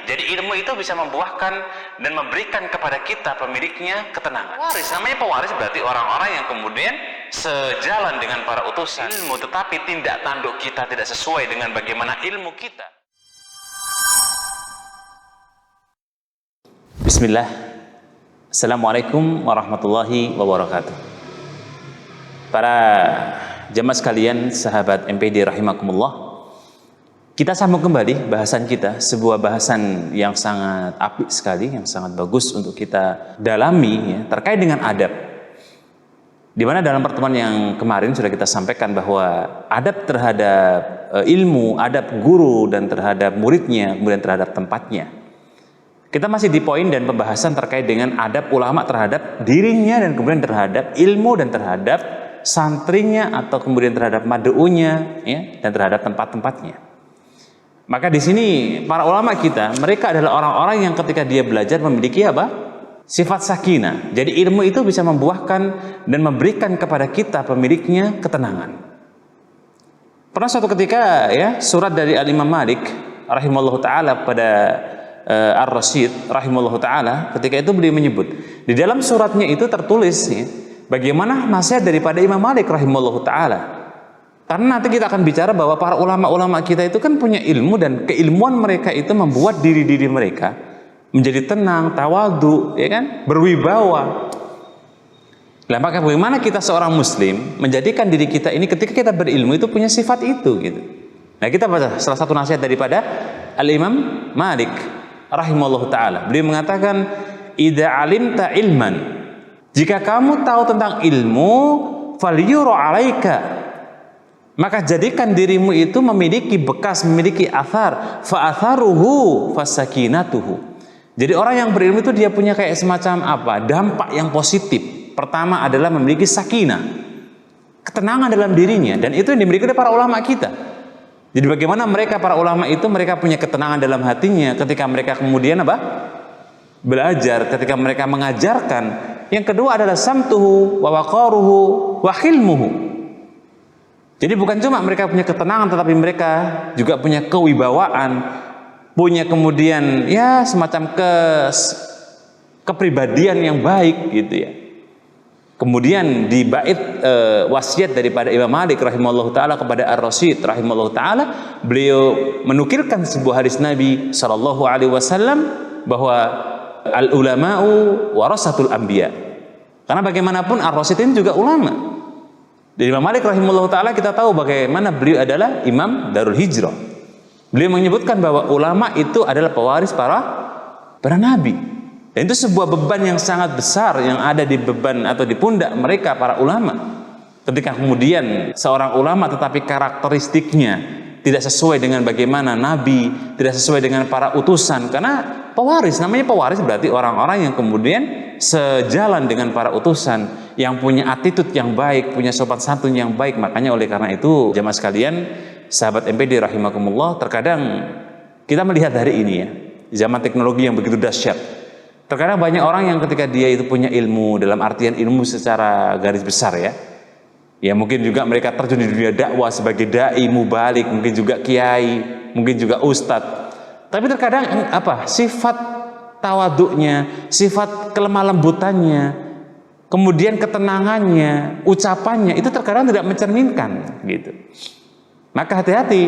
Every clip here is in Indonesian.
Jadi ilmu itu bisa membuahkan dan memberikan kepada kita pemiliknya ketenangan. Pewaris, namanya pewaris berarti orang-orang yang kemudian sejalan dengan para utusan ilmu, tetapi tindak tanduk kita tidak sesuai dengan bagaimana ilmu kita. Bismillah. Assalamualaikum warahmatullahi wabarakatuh. Para jamaah sekalian, sahabat MPD rahimakumullah, kita sambung kembali bahasan kita, sebuah bahasan yang sangat apik sekali, yang sangat bagus untuk kita dalami ya, terkait dengan adab. Di mana dalam pertemuan yang kemarin sudah kita sampaikan bahwa adab terhadap ilmu, adab guru dan terhadap muridnya, kemudian terhadap tempatnya. Kita masih di poin dan pembahasan terkait dengan adab ulama terhadap dirinya dan kemudian terhadap ilmu dan terhadap santrinya atau kemudian terhadap mad'unya ya, dan terhadap tempat-tempatnya. Maka di sini para ulama kita, mereka adalah orang-orang yang ketika dia belajar memiliki apa? Sifat sakinah. Jadi ilmu itu bisa membuahkan dan memberikan kepada kita pemiliknya ketenangan. Pernah suatu ketika ya, surat dari Al-Imam Malik rahimallahu taala pada Ar-Rasyid rahimallahu taala, ketika itu beliau menyebut di dalam suratnya itu tertulis ya, bagaimana nasihat daripada Imam Malik rahimallahu taala. Karena nanti kita akan bicara bahwa para ulama-ulama kita itu kan punya ilmu, dan keilmuan mereka itu membuat diri-diri mereka menjadi tenang, tawadhu, ya kan, berwibawa. Nah, maka bagaimana kita seorang muslim menjadikan diri kita ini ketika kita berilmu itu punya sifat itu gitu. Nah, kita baca salah satu nasihat daripada Al-Imam Malik rahimallahu taala. Beliau mengatakan, "Idza alimta ilman." Jika kamu tahu tentang ilmu, falyuru 'alaika. Maka jadikan dirimu itu memiliki bekas, memiliki athar, fa'atharuhu fasakinatuhu. Jadi orang yang berilmu itu dia punya kayak semacam apa? Dampak yang positif. Pertama adalah memiliki sakinah, ketenangan dalam dirinya, dan itu yang dimiliki oleh para ulama kita. Jadi bagaimana mereka para ulama itu mereka punya ketenangan dalam hatinya ketika mereka kemudian apa? Belajar, ketika mereka mengajarkan. Yang kedua adalah samtuhu wa waqaruhu wa khilmuhu. Jadi bukan cuma mereka punya ketenangan, tetapi mereka juga punya kewibawaan, punya kemudian ya semacam kepribadian yang baik gitu ya. Kemudian di bait wasiat daripada Imam Malik rahimallahu taala kepada Ar-Rasyid rahimallahu taala, beliau menukilkan sebuah hadis Nabi sallallahu alaihi wasallam bahwa al-ulama'u warasatul anbiya. Karena bagaimanapun Ar-Rasyid ini juga ulama. Dari Imam Malik rahimahullah ta'ala kita tahu bagaimana beliau adalah imam Darul Hijrah. Beliau menyebutkan bahwa ulama itu adalah pewaris para nabi. Dan itu sebuah beban yang sangat besar yang ada di beban atau di pundak mereka para ulama. Ketika kemudian seorang ulama tetapi karakteristiknya tidak sesuai dengan bagaimana nabi, tidak sesuai dengan para utusan. Karena pewaris, namanya pewaris berarti orang-orang yang kemudian sejalan dengan para utusan, yang punya attitude yang baik, punya sopan santun yang baik. Makanya oleh karena itu jamaah sekalian, sahabat MPD rahimakumullah, terkadang kita melihat hari ini ya, zaman teknologi yang begitu dahsyat, terkadang banyak orang yang ketika dia itu punya ilmu, dalam artian ilmu secara garis besar ya mungkin juga mereka terjun di dunia dakwah sebagai dai, mubalik, mungkin juga kiai, mungkin juga ustadz, tapi terkadang apa, sifat tawaduknya, sifat kelemah lembutannya, kemudian ketenangannya, ucapannya itu terkadang tidak mencerminkan gitu. Maka hati-hati,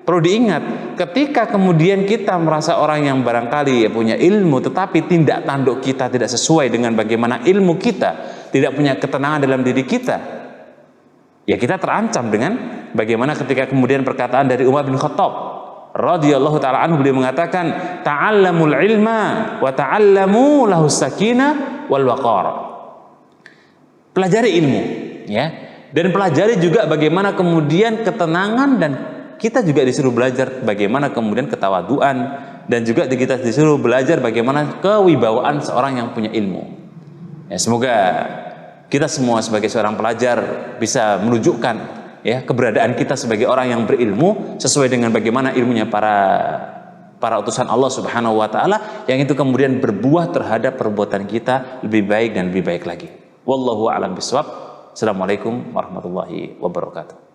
perlu diingat ketika kemudian kita merasa orang yang barangkali punya ilmu tetapi tindak tanduk kita tidak sesuai dengan bagaimana ilmu kita, tidak punya ketenangan dalam diri kita, ya kita terancam dengan bagaimana ketika kemudian perkataan dari Umar bin Khattab radhiyallahu taala anhu, beliau mengatakan, ta'allamul ilma wa ta'allamu lahu sakinah wal waqar. Pelajari ilmu ya, dan pelajari juga bagaimana kemudian ketenangan, dan kita juga disuruh belajar bagaimana kemudian ketawaduan, dan juga kita disuruh belajar bagaimana kewibawaan seorang yang punya ilmu. Ya, semoga kita semua sebagai seorang pelajar bisa menunjukkan ya keberadaan kita sebagai orang yang berilmu sesuai dengan bagaimana ilmunya para utusan Allah Subhanahu wa taala, yang itu kemudian berbuah terhadap perbuatan kita lebih baik dan lebih baik lagi. Wallahu a'lam bishawab. Assalamualaikum warahmatullahi wabarakatuh.